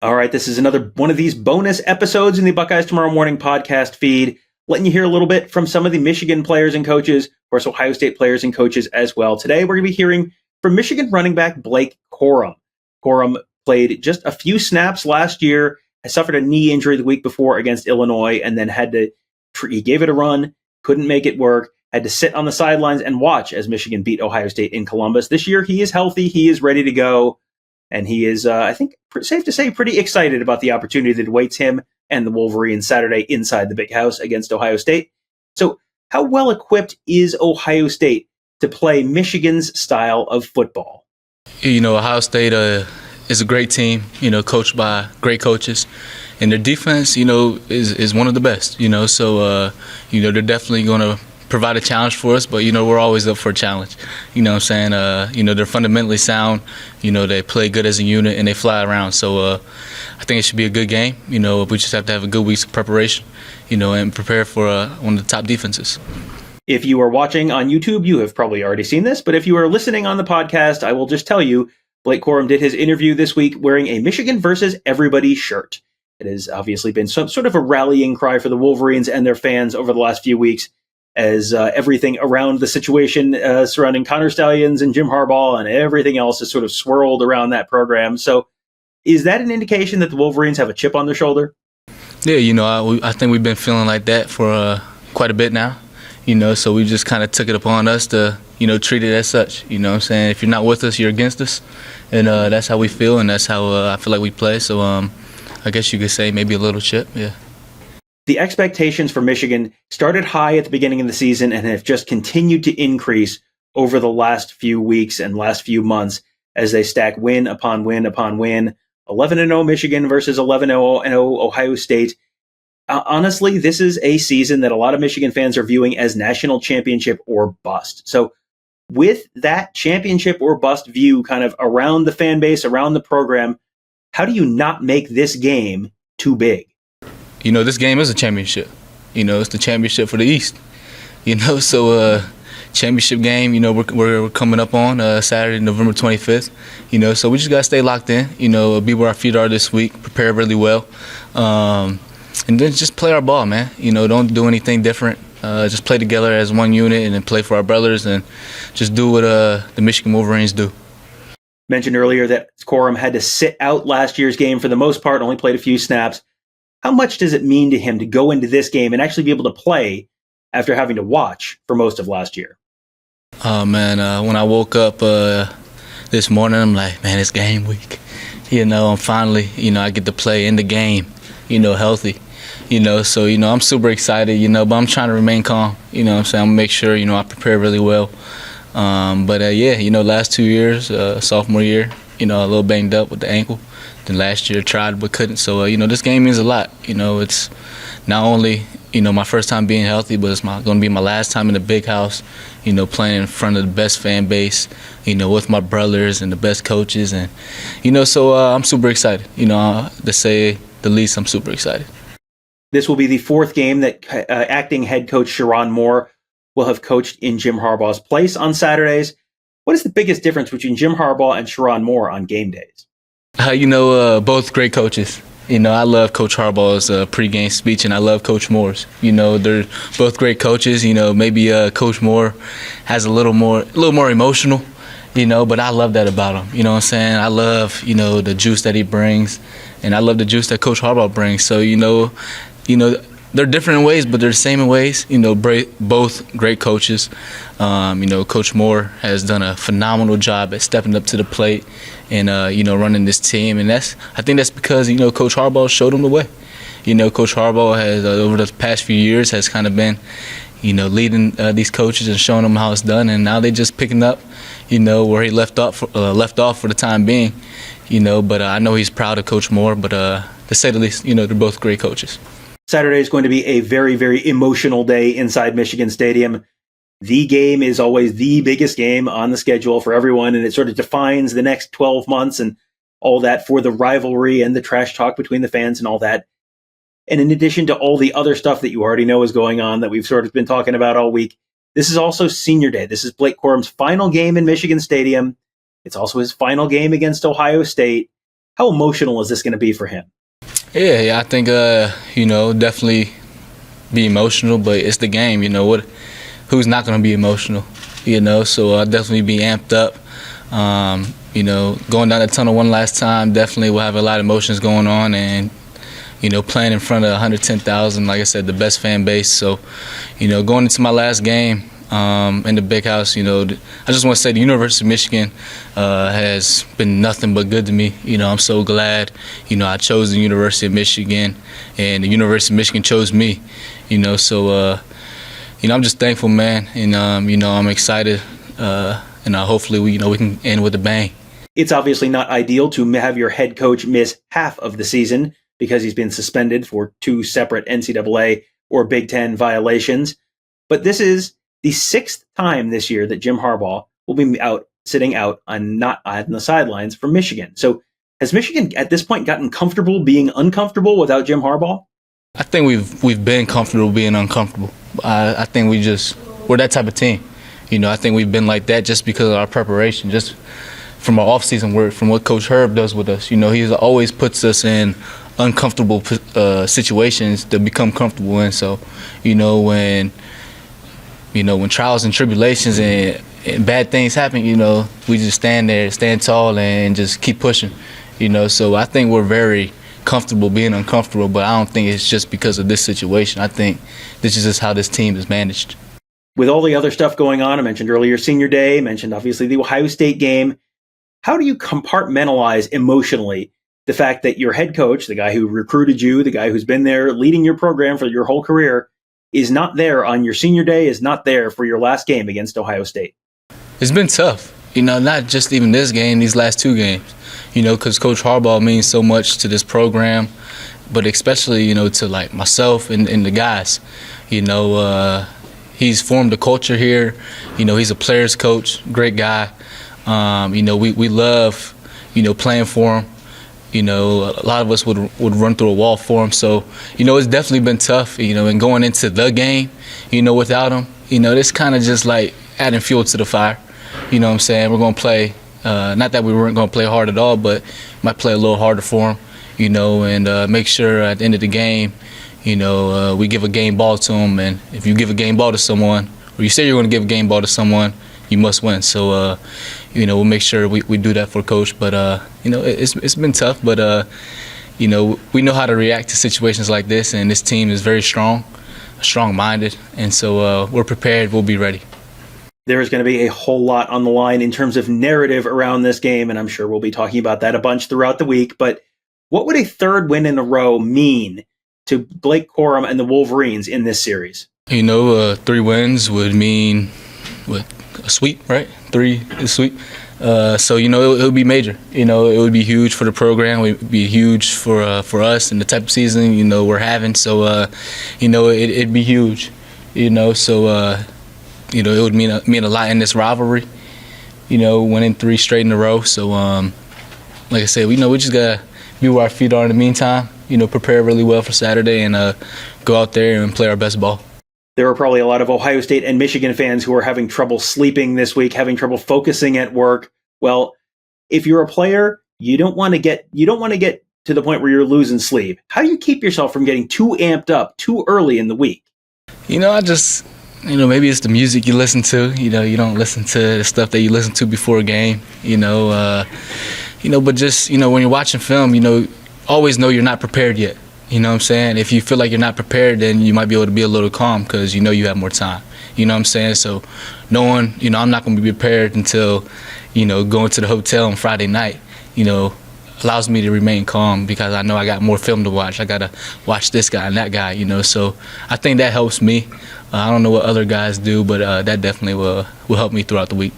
All right, this is another one of these bonus episodes in the Buckeyes Tomorrow Morning podcast feed, letting you hear a little bit from some of the Michigan players and coaches, of course, Ohio State players and coaches as well. Today, we're going to be hearing from Michigan running back Blake Corum. Corum played just a few snaps last year, has suffered a knee injury the week before against Illinois, and then he gave it a run, couldn't make it work, had to sit on the sidelines and watch as Michigan beat Ohio State in Columbus. This year, he is healthy, he is ready to go. And he is, I think, safe to say, pretty excited about the opportunity that awaits him and the Wolverines Saturday inside the Big House against Ohio State. So how well equipped is Ohio State to play Michigan's style of football? Ohio State is a great team, coached by great coaches. And their defense, is one of the best, So, they're definitely going to provide a challenge for us, but we're always up for a challenge. What I'm saying? They're fundamentally sound. They play good as a unit and they fly around. So I think it should be a good game. We just have to have a good week's of preparation, and prepare for one of the top defenses. If you are watching on YouTube, you have probably already seen this, but if you are listening on the podcast, I will just tell you, Blake Corum did his interview this week wearing a Michigan versus everybody shirt. It has obviously been some sort of a rallying cry for the Wolverines and their fans over the last few weeks, as everything around the situation surrounding Connor Stallions and Jim Harbaugh and everything else is sort of swirled around that program. So is that an indication that the Wolverines have a chip on their shoulder? Yeah, I think we've been feeling like that for quite a bit now. So we just kind of took it upon us to, treat it as such. What I'm saying? If you're not with us, you're against us. And that's how we feel, and that's how I feel like we play. So I guess you could say maybe a little chip, yeah. The expectations for Michigan started high at the beginning of the season and have just continued to increase over the last few weeks and last few months as they stack win upon win upon win. 11-0 Michigan versus 11-0 Ohio State. Honestly, this is a season that a lot of Michigan fans are viewing as national championship or bust. So with that championship or bust view kind of around the fan base, around the program, how do you not make this game too big? This game is a championship. It's the championship for the East. So championship game, we're coming up on Saturday, November 25th. So we just got to stay locked in, be where our feet are this week, prepare really well. And then just play our ball, man. Don't do anything different. Just play together as one unit and then play for our brothers and just do what the Michigan Wolverines do. Mentioned earlier that Corum had to sit out last year's game for the most part, only played a few snaps. How much does it mean to him to go into this game and actually be able to play after having to watch for most of last year? Oh, man, when I woke up this morning, I'm like, man, it's game week. I'm finally, I get to play in the game, healthy. So, I'm super excited, but I'm trying to remain calm. What I'm saying? I'm going to make sure, I prepare really well. Last 2 years, sophomore year, a little banged up with the ankle. Then last year tried but couldn't. So, this game means a lot. It's not only, my first time being healthy, but it's going to be my last time in the Big House, playing in front of the best fan base, with my brothers and the best coaches. And, so I'm super excited. To say the least, I'm super excited. This will be the fourth game that acting head coach Sherrone Moore will have coached in Jim Harbaugh's place on Saturdays. What is the biggest difference between Jim Harbaugh and Sherrone Moore on game days? Both great coaches. I love Coach Harbaugh's pregame speech, and I love Coach Moore's. They're both great coaches. Maybe Coach Moore has a little more emotional, but I love that about him. What I'm saying? I love, the juice that he brings, and I love the juice that Coach Harbaugh brings. So, they're different in ways, but they're the same in ways. Both great coaches. Coach Moore has done a phenomenal job at stepping up to the plate and running this team, and I think that's because Coach Harbaugh showed him the way. Coach Harbaugh has over the past few years has kind of been leading these coaches and showing them how it's done, and now they're just picking up where he left off for the time being. But I know he's proud of Coach Moore. But to say the least, they're both great coaches. Saturday is going to be a very, very emotional day inside Michigan Stadium. The game is always the biggest game on the schedule for everyone, and it sort of defines the next 12 months and all that for the rivalry and the trash talk between the fans and all that. And in addition to all the other stuff that you already know is going on that we've sort of been talking about all week, this is also senior day. This is Blake Corum's final game in Michigan Stadium. It's also his final game against Ohio State. How emotional is this going to be for him? Yeah, I think definitely be emotional, but it's the game. Who's not going to be emotional? So I'll definitely be amped up. Going down the tunnel one last time, definitely will have a lot of emotions going on, and playing in front of 110,000, like I said, the best fan base. So, going into my last game in the big house, I just want to say the University of Michigan has been nothing but good to me. I'm so glad, I chose the University of Michigan, and the University of Michigan chose me. So, I'm just thankful, man, and I'm excited, and hopefully we can end with a bang. It's obviously not ideal to have your head coach miss half of the season because he's been suspended for 2 separate NCAA or Big Ten violations. But this is the 6th time this year that Jim Harbaugh will be sitting out not on the sidelines for Michigan. So has Michigan at this point gotten comfortable being uncomfortable without Jim Harbaugh? I think we've been comfortable being uncomfortable. I think we're that type of team. I think we've been like that just because of our preparation, just from our off-season work, from what Coach Herb does with us. He always puts us in uncomfortable situations to become comfortable in. So, when trials and tribulations and bad things happen, we just stand there, stand tall, and just keep pushing. So I think we're very comfortable being uncomfortable, but I don't think it's just because of this situation. I think this is just how this team is managed. With all the other stuff going on, I mentioned earlier Senior Day, mentioned obviously the Ohio State game. How do you compartmentalize emotionally the fact that your head coach, the guy who recruited you, the guy who's been there leading your program for your whole career, is not there on your Senior Day, is not there for your last game against Ohio State? It's been tough, not just even this game, these last 2 games, because Coach Harbaugh means so much to this program, but especially, to like myself and the guys. He's formed a culture here. He's a player's coach, great guy. We love, playing for him. A lot of us would run through a wall for him. So, it's definitely been tough, and going into the game, without him, it's kind of just like adding fuel to the fire. What I'm saying? We're going to play, not that we weren't going to play hard at all, but might play a little harder for him, and make sure at the end of the game, we give a game ball to them, and if you give a game ball to someone, or you say you're going to give a game ball to someone, you must win. So, we'll make sure we do that for Coach. But, it's been tough, but, we know how to react to situations like this, and this team is very strong-minded, and so we're prepared, we'll be ready. There is going to be a whole lot on the line in terms of narrative around this game, and I'm sure we'll be talking about that a bunch throughout the week. But what would a 3rd win in a row mean to Blake Corum and the Wolverines in this series? 3 wins would mean a sweep, right? 3 is sweep. So it would be major. It would be huge for the program. It would be huge for us and the type of season we're having. So it'd be huge. So it would mean a lot in this rivalry. Winning 3 straight in a row. So like I said, we just gotta be where our feet are in the meantime. Prepare really well for Saturday and go out there and play our best ball. There are probably a lot of Ohio State and Michigan fans who are having trouble sleeping this week, having trouble focusing at work. Well, if you're a player, you don't want to get to the point where you're losing sleep. How do you keep yourself from getting too amped up too early in the week? I just, maybe it's the music you listen to. You don't listen to the stuff that you listen to before a game. But just when you're watching film, always know you're not prepared yet. What I'm saying? If you feel like you're not prepared, then you might be able to be a little calm because you have more time. What I'm saying? So knowing, I'm not going to be prepared until, going to the hotel on Friday night, allows me to remain calm because I know I got more film to watch. I got to watch this guy and that guy, So I think that helps me. I don't know what other guys do, but that definitely will help me throughout the week.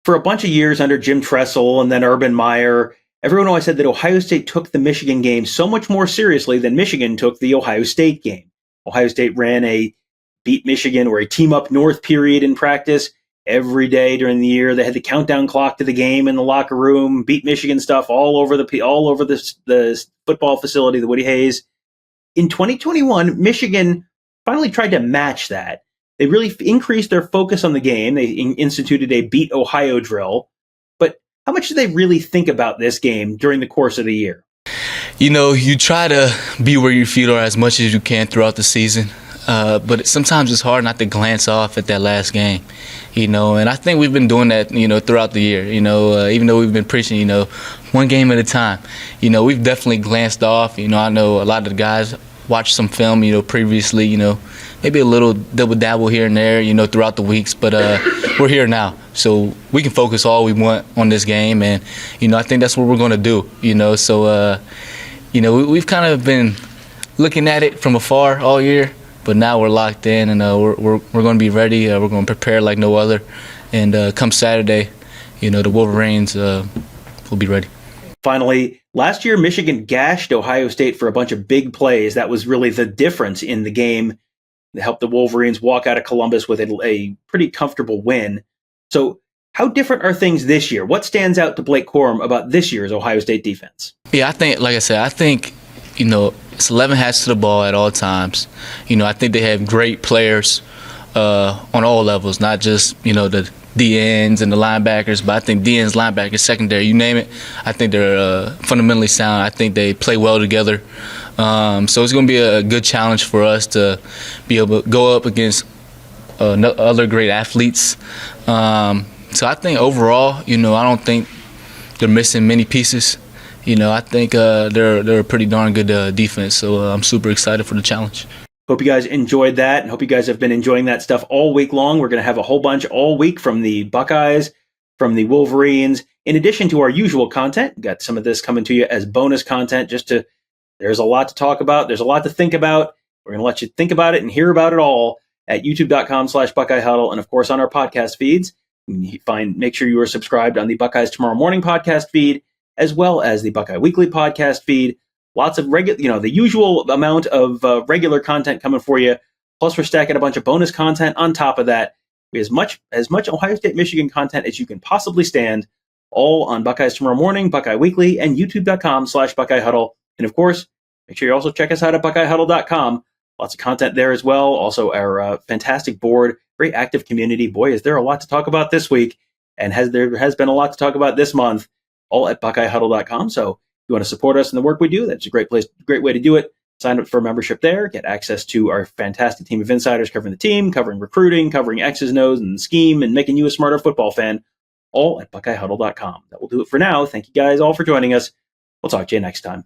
For a bunch of years under Jim Tressel and then Urban Meyer, everyone always said that Ohio State took the Michigan game so much more seriously than Michigan took the Ohio State game. Ohio State ran a beat Michigan or a team up north period in practice every day during the year. They had the countdown clock to the game in the locker room, beat Michigan stuff all over the football facility, the Woody Hayes. In 2021, Michigan finally tried to match that. They really increased their focus on the game. They instituted a beat Ohio drill. But how much do they really think about this game during the course of the year? You try to be where your feet are as much as you can throughout the season. But sometimes it's hard not to glance off at that last game, and I think we've been doing that, throughout the year, even though we've been preaching, one game at a time, we've definitely glanced off. I know a lot of the guys watched some film, previously, maybe a little dabble here and there, throughout the weeks, but we're here now. So we can focus all we want on this game, and, I think that's what we're going to do, so, we've kind of been looking at it from afar all year. But now we're locked in, and we're going to be ready. We're going to prepare like no other. And come Saturday, the Wolverines will be ready. Finally, last year, Michigan gashed Ohio State for a bunch of big plays. That was really the difference in the game that helped the Wolverines walk out of Columbus with a pretty comfortable win. So how different are things this year? What stands out to Blake Corum about this year's Ohio State defense? Yeah, I think, it's 11 hats to the ball at all times. I think they have great players on all levels, not just, the DNs and the linebackers, but I think DNs, linebackers, secondary, you name it. I think they're fundamentally sound. I think they play well together. So it's going to be a good challenge for us to be able to go up against other great athletes. So I think overall, I don't think they're missing many pieces. I think they're a pretty darn good defense, so I'm super excited for the challenge. Hope you guys enjoyed that, and hope you guys have been enjoying that stuff all week long. We're going to have a whole bunch all week from the Buckeyes, from the Wolverines, in addition to our usual content. We've got some of this coming to you as bonus content, there's a lot to talk about, there's a lot to think about. We're going to let you think about it and hear about it all at youtube.com/Buckeye Huddle, and of course on our podcast feeds. Make sure you are subscribed on the Buckeyes Tomorrow Morning podcast feed, as well as the Buckeye Weekly podcast feed. Lots of the usual amount of regular content coming for you. Plus, we're stacking a bunch of bonus content on top of that. We have as much Ohio State Michigan content as you can possibly stand, all on Buckeyes Tomorrow Morning, Buckeye Weekly, and youtube.com/Buckeye Huddle. And of course, make sure you also check us out at BuckeyeHuddle.com. Lots of content there as well. Also, our fantastic board, very active community. Boy, is there a lot to talk about this week, and there has been a lot to talk about this month. All at BuckeyeHuddle.com. So if you want to support us in the work we do, that's a great way to do it. Sign up for a membership there, get access to our fantastic team of insiders covering the team, covering recruiting, covering X's and O's and scheme, and making you a smarter football fan, all at BuckeyeHuddle.com. That will do it for now. Thank you guys all for joining us. We'll talk to you next time.